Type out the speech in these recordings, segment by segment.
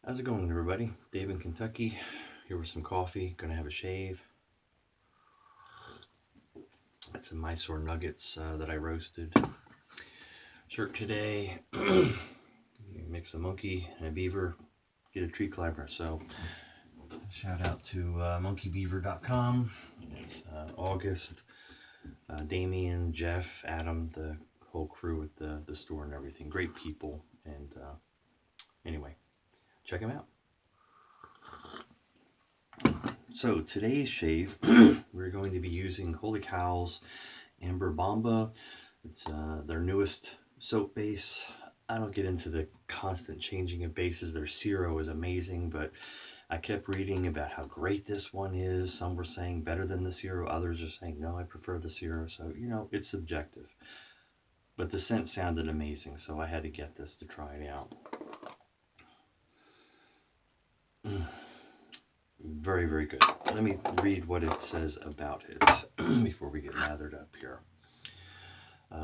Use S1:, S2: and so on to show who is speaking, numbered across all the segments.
S1: How's it going, everybody? Dave in Kentucky, here with some coffee. Gonna have a shave. That's some Mysore nuggets that I roasted. Shirt today. You mix a monkey and a beaver, get a tree climber. So, shout out to monkeybeaver.com. It's August. Damien, Jeff, Adam, the whole crew at the store and everything. Great people. And anyway, check them out. So today's shave, we're going to be using Holy Cow's Amber Bomba. It's their newest soap base. I don't get into the constant changing of bases. Their Zero is amazing, but I kept reading about how great this one is. Some were saying better than the Zero. Others are saying, no, I prefer the Zero. So, you know, it's subjective. But the scent sounded amazing, so I had to get this to try it out. Very, very good. Let me read what it says about it before we get lathered up here.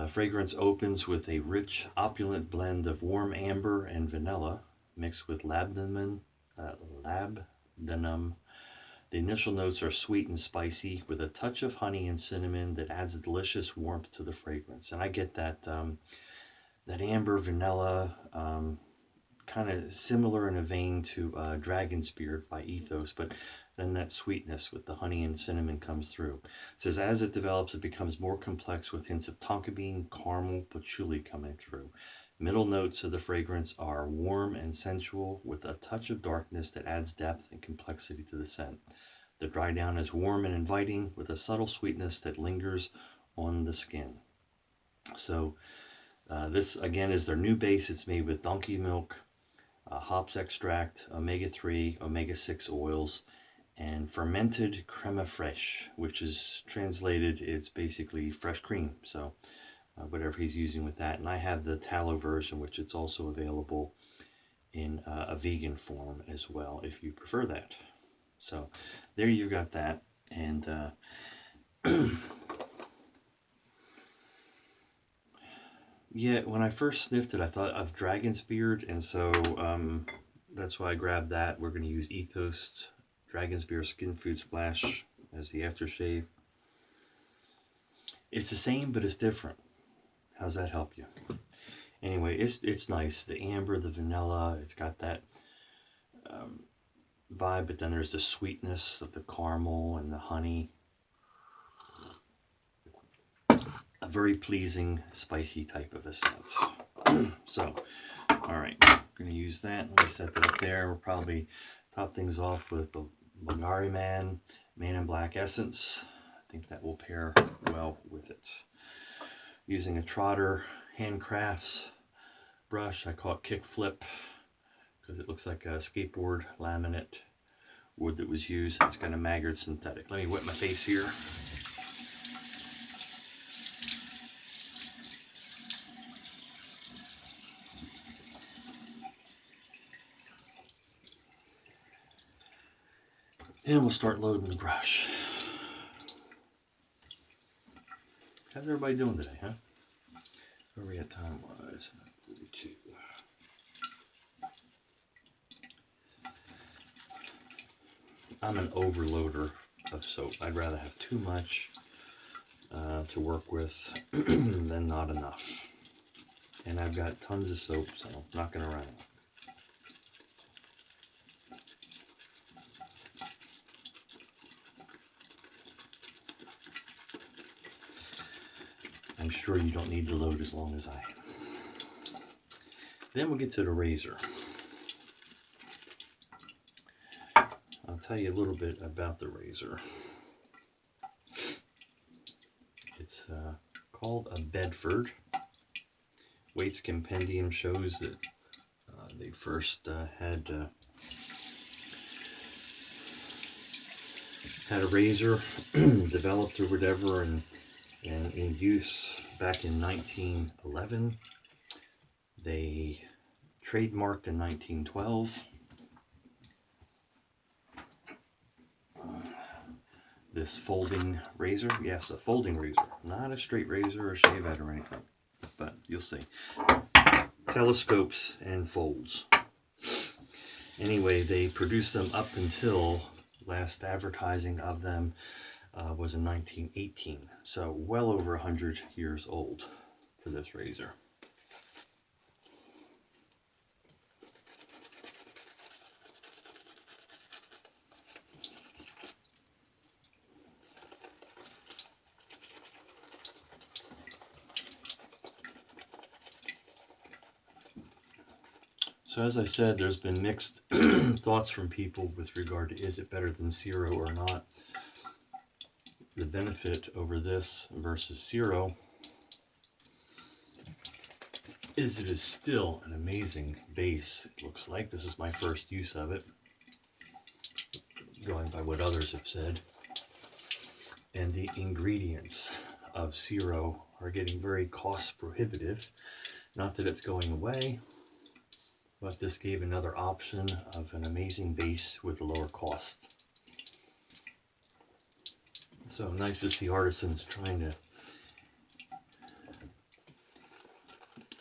S1: Fragrance opens with a rich, opulent blend of warm amber and vanilla mixed with labdanum. The initial notes are sweet and spicy with a touch of honey and cinnamon that adds a delicious warmth to the fragrance. And I get that that amber vanilla, kind of similar in a vein to Dragonsbeard by Ethos, but then that sweetness with the honey and cinnamon comes through. It says, as it develops, it becomes more complex with hints of tonka bean, caramel, patchouli coming through. Middle notes of the fragrance are warm and sensual with a touch of darkness that adds depth and complexity to the scent. The dry down is warm and inviting with a subtle sweetness that lingers on the skin. So this again is their new base. It's made with donkey milk, hops extract, omega-3, omega-6 oils, and fermented crema fraiche, which is translated, it's basically fresh cream. So whatever he's using with that. And I have the tallow version, which it's also available in a vegan form as well, if you prefer that. So there you got that. And yeah, when I first sniffed it, I thought of Dragonsbeard, and so that's why I grabbed that. We're going to use Ethos Dragonsbeard Skin Food Splash as the aftershave. It's the same, but it's different. How's that help you? Anyway, it's nice. The amber, the vanilla, it's got that vibe, but then there's the sweetness of the caramel and the honey. A very pleasing, spicy type of a scent. So, all right, I'm going to use that. Let me set that up there. We'll probably top things off with the BVLGARI Man in Black Essence. I think that will pair well with it. Using a Trotter Handcrafts brush. I call it Kickflip because it looks like a skateboard laminate wood that was used. It's got a Maggards synthetic. Let me wet my face here. And we'll start loading the brush. How's everybody doing today, huh? Where are we at time-wise? 42. I'm an overloader of soap. I'd rather have too much to work with than not enough. And I've got tons of soap, so I'm not going to run out. I'm sure you don't need to load as long as I am. Then we'll get to the razor. I'll tell you a little bit about the razor. It's called a Bedford. Waits Compendium shows that they first had a razor developed or whatever and in use back in 1911. They trademarked in 1912. This folding razor, yes, a folding razor, not a straight razor or shave head or anything, but you'll see. Telescopes and folds. Anyway, they produced them up until last advertising of them was in 1918. So well over 100 years old for this razor. So as I said, there's been mixed thoughts from people with regard to is it better than Zero or not. The benefit over this versus Zero is it is still an amazing base. It looks like this is my first use of it, going by what others have said. And the ingredients of Zero are getting very cost prohibitive. Not that it's going away, but this gave another option of an amazing base with a lower cost. So nice to see artisans trying to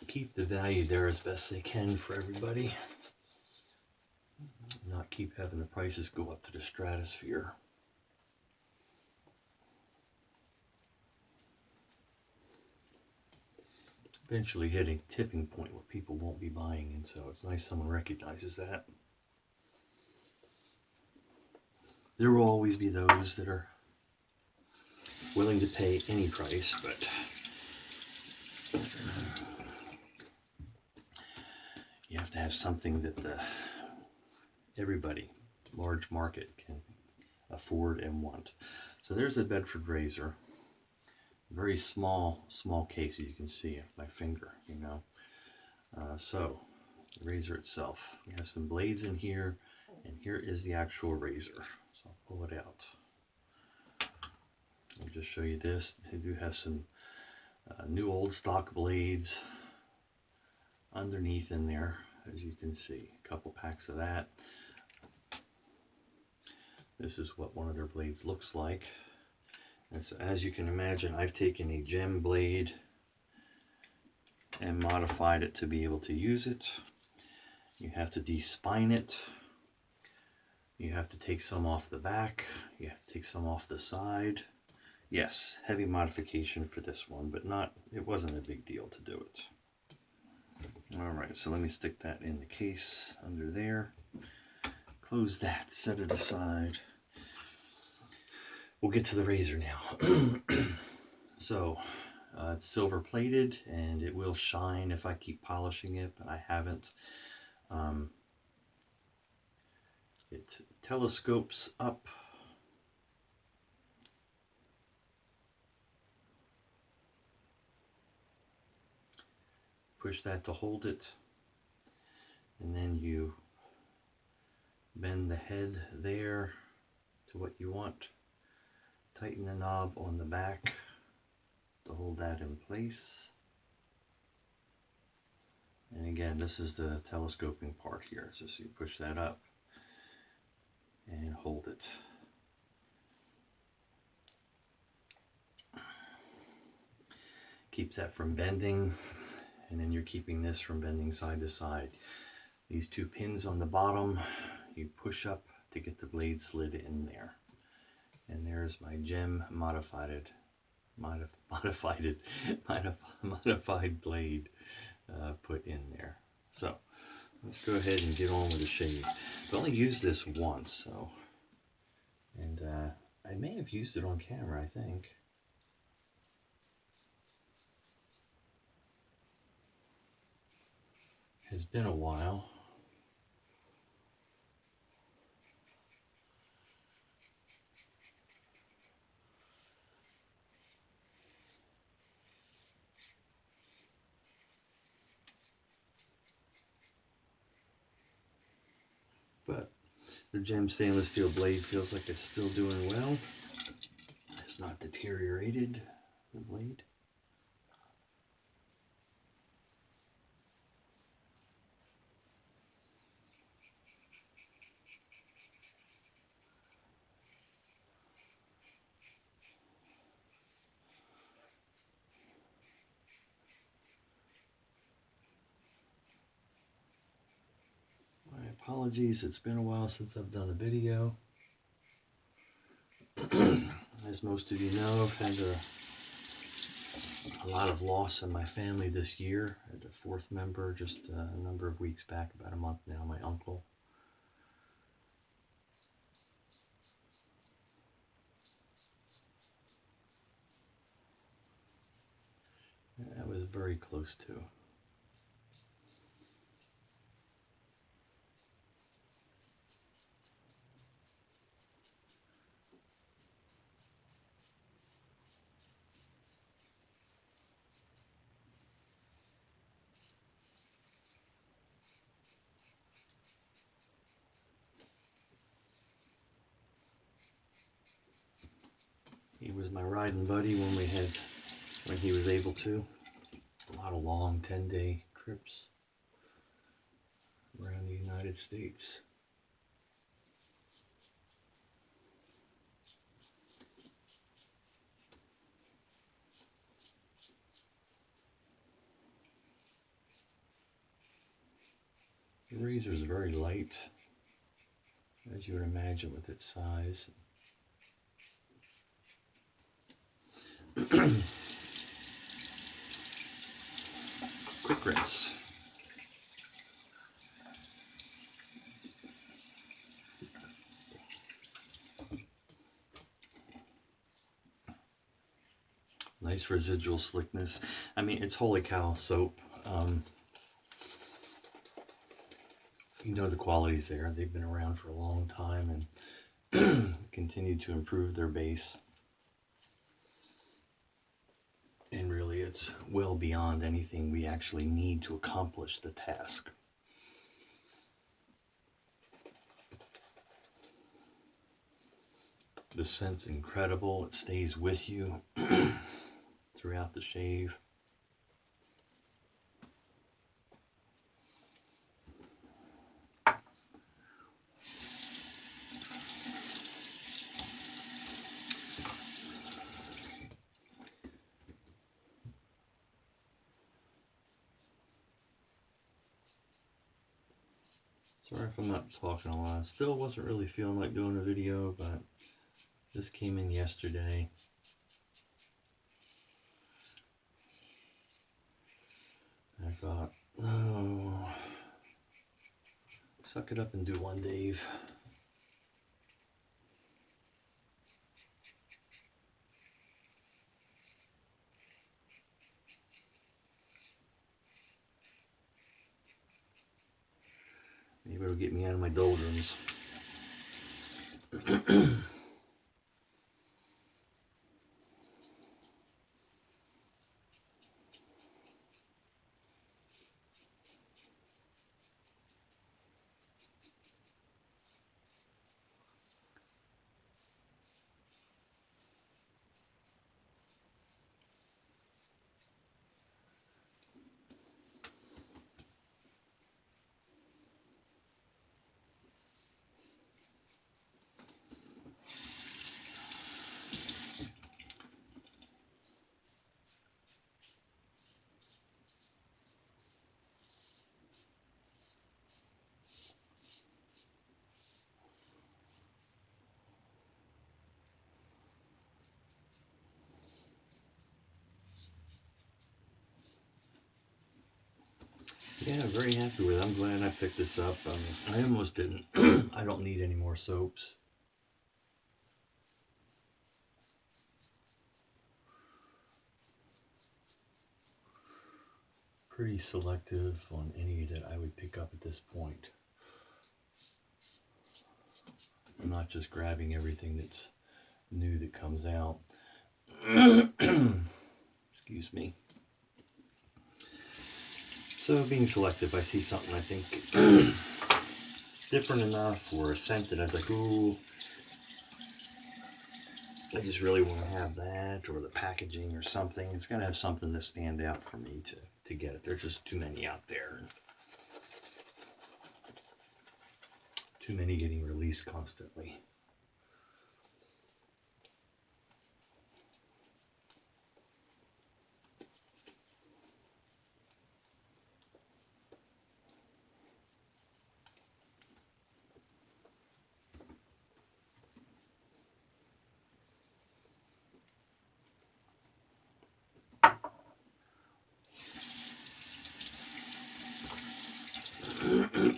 S1: keep the value there as best they can for everybody. Not keep having the prices go up to the stratosphere. Eventually hitting a tipping point where people won't be buying, and so it's nice someone recognizes that. There will always be those that are willing to pay any price, but you have to have something that everybody, large market, can afford and want. So there's the Bedford razor. Very small case, as you can see, of my finger, you know. So the razor itself, we have some blades in here, and here is the actual razor. So I'll pull it out. I'll just show you this. They do have some new old stock blades underneath in there, as you can see. A couple packs of that. This is what one of their blades looks like. And so as you can imagine, I've taken a gem blade and modified it to be able to use it. You have to de-spine it. You have to take some off the back. You have to take some off the side. Yes, heavy modification for this one, but it wasn't a big deal to do it. All right, so let me stick that in the case under there. Close that, set it aside. We'll get to the razor now. So it's silver plated and it will shine if I keep polishing it, but I haven't. It telescopes up. Push that to hold it, and then you bend the head there to what you want. Tighten the knob on the back to hold that in place. And again, this is the telescoping part here. So you push that up and hold it. Keeps that from bending, and then you're keeping this from bending side to side. These two pins on the bottom, you push up to get the blade slid in there. And there's my gem modified blade put in there. So let's go ahead and get on with the shave. I've only used this once, so, and I may have used it on camera, I think. It's been a while. But the gem stainless steel blade feels like it's still doing well. It's not deteriorated, the blade. Apologies, it's been a while since I've done a video. As most of you know, I've had a lot of loss in my family this year. I had a fourth member just a number of weeks back, about a month now, my uncle. I was very close to. He was my riding buddy when he was able to. A lot of long 10-day trips around the United States. The razor is very light, as you would imagine with its size. Quick rinse. Nice residual slickness. I mean, it's holy cow soap. You know the quality's there. They've been around for a long time and continue to improve their base. And really, it's well beyond anything we actually need to accomplish the task. The scent's incredible. It stays with you throughout the shave. Sorry if I'm not talking a lot. Still wasn't really feeling like doing a video, but this came in yesterday. I thought, oh, suck it up and do one, Dave. Maybe it'll get me out of my doldrums. Yeah, very happy with it. I'm glad I picked this up. I almost didn't. I don't need any more soaps. Pretty selective on any that I would pick up at this point. I'm not just grabbing everything that's new that comes out. Excuse me. So being selective, I see something I think different enough or a scent that I was like, ooh, I just really want to have that, or the packaging or something. It's got to have something to stand out for me to get it. There's just too many out there. Too many getting released constantly.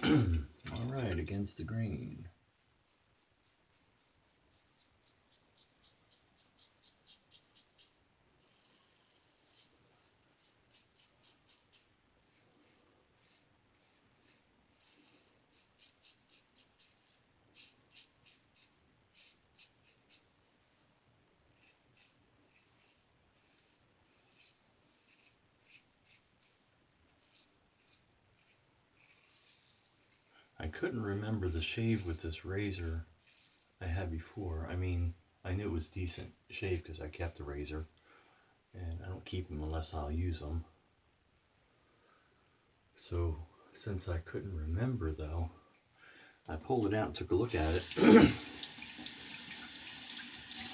S1: All right, against the grain. I couldn't remember the shave with this razor I had before. I mean, I knew it was decent shave because I kept the razor, and I don't keep them unless I'll use them. So since I couldn't remember though, I pulled it out and took a look at it,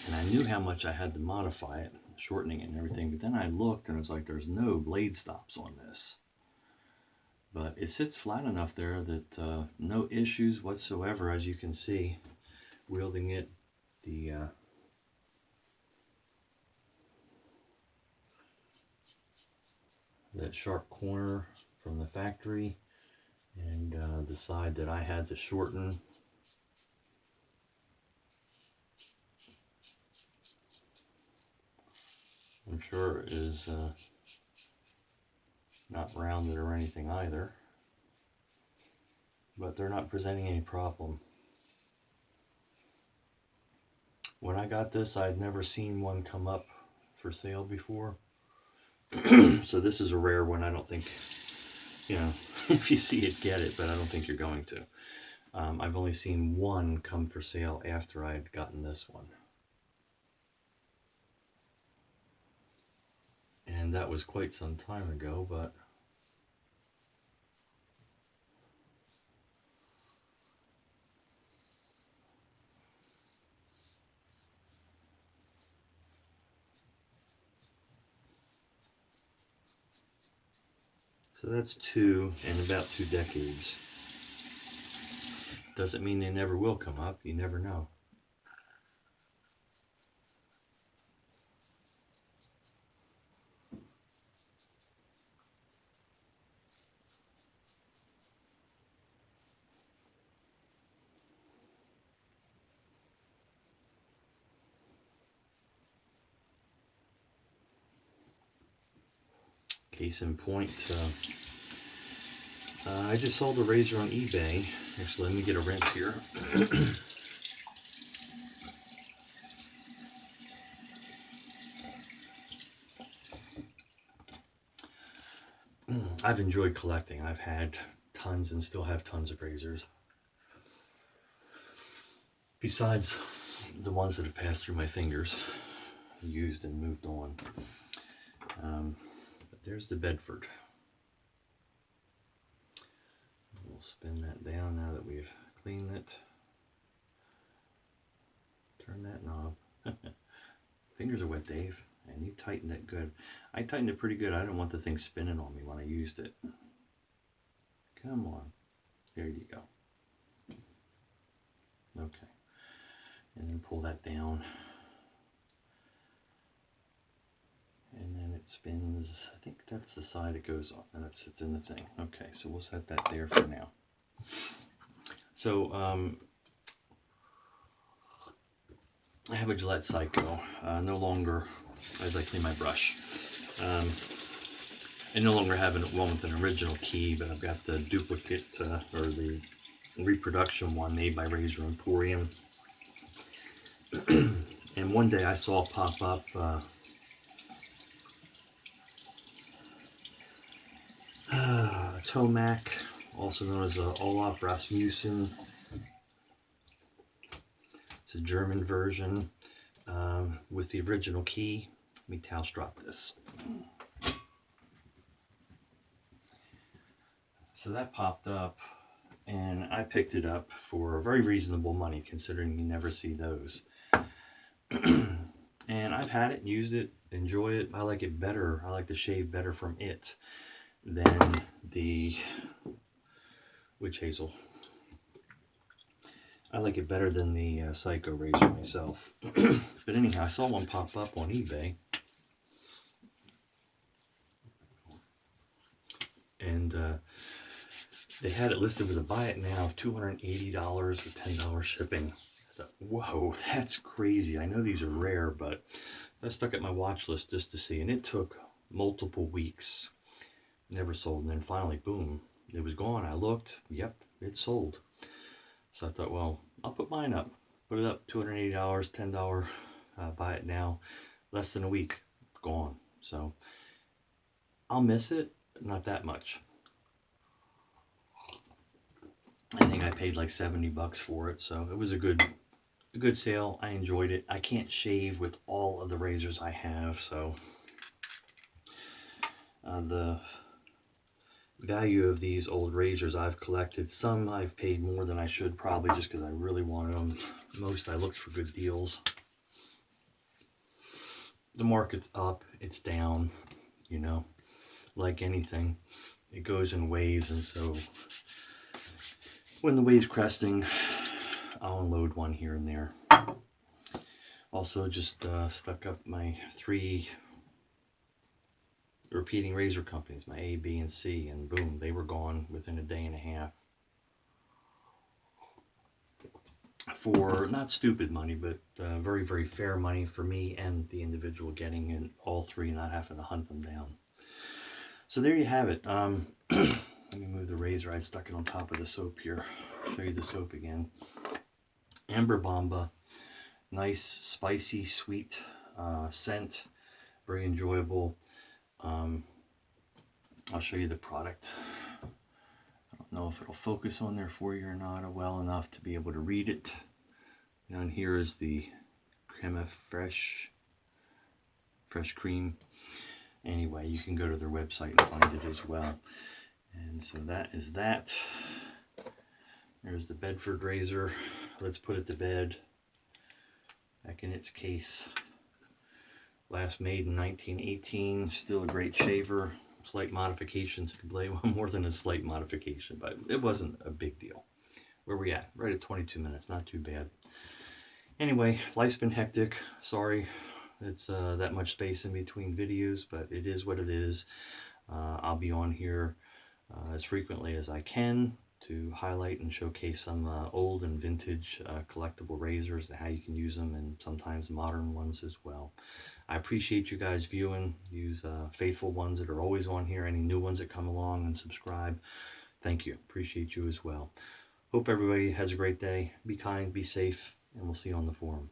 S1: and I knew how much I had to modify it, shortening it and everything, but then I looked and it was like there's no blade stops on this. But it sits flat enough there that no issues whatsoever, as you can see, wielding it. That sharp corner from the factory, and the side that I had to shorten. I'm sure is not rounded or anything either, but they're not presenting any problem. When I got this, I'd never seen one come up for sale before. So this is a rare one. I don't think, you know, if you see it, get it, but I don't think you're going to. I've only seen one come for sale after I had gotten this one. And that was quite some time ago, but so that's two in about 2 decades. Doesn't mean they never will come up. You never know. Case in point, I just sold a razor on eBay. Actually, let me get a rinse here. I've enjoyed collecting. I've had tons and still have tons of razors. Besides the ones that have passed through my fingers, used and moved on. But there's the Bedford. We'll spin that down now that we've cleaned it. Turn that knob. Fingers are wet, Dave, and you tightened it good. I tightened it pretty good. I didn't want the thing spinning on me when I used it. Come on. There you go. Okay. And then pull that down. And then it spins. I think that's the side it goes on, and it sits in the thing. Okay, so we'll set that there for now. So, I have a Gillette Psycho. No longer, as I clean my brush, I no longer have one with an original key, but I've got the duplicate, or the reproduction one made by Razor Emporium. And one day I saw pop up Tomac, also known as Olaf Rasmussen. It's a German version with the original key. Let me towel strap this. So that popped up, and I picked it up for very reasonable money, considering you never see those. And I've had it, used it, enjoy it. I like it better. I like the shave better from it than the witch hazel. I like it better than the Psycho razor myself. But anyhow, I saw one pop up on eBay. And They had it listed with a buy it now of $280 with $10 shipping. I thought, whoa, that's crazy. I know these are rare, but I stuck at my watch list just to see, and it took multiple weeks. Never sold, and then finally, boom, it was gone. I looked, yep, it sold. So I thought, well, I'll put mine up. Put it up, $280, $10, buy it now. Less than a week, gone. So I'll miss it, but not that much. I think I paid like $70 for it, so it was a good sale. I enjoyed it. I can't shave with all of the razors I have, so the value of these old razors I've collected, some I've paid more than I should, probably just because I really wanted them. Most I looked for good deals. The market's up, it's down, you know, like anything, it goes in waves, and so when the wave's cresting, I'll unload one here and there. Also, just stuck up my 3 repeating razor companies, my A, B, and C, and boom, they were gone within a day and a half. For not stupid money, but very, very fair money for me and the individual getting in all 3, not having to hunt them down. So there you have it. Let me move the razor. I stuck it on top of the soap here. Show you the soap again. Amber Bomba. Nice, spicy, sweet scent. Very enjoyable. I'll show you the product. I don't know if it'll focus on there for you or not well enough to be able to read it. Down here is the creme fresh cream. Anyway, you can go to their website and find it as well. And so that is that. There's the Bedford razor. Let's put it to bed. Back in its case. Last made in 1918. Still a great shaver. Slight modifications. Could play more than a slight modification, but it wasn't a big deal. Where we at? Right at 22 minutes. Not too bad. Anyway, life's been hectic. Sorry it's that much space in between videos, but it is what it is. I'll be on here as frequently as I can to highlight and showcase some old and vintage collectible razors and how you can use them, and sometimes modern ones as well. I appreciate you guys viewing, these faithful ones that are always on here, any new ones that come along and subscribe. Thank you. Appreciate you as well. Hope everybody has a great day. Be kind, be safe, and we'll see you on the forum.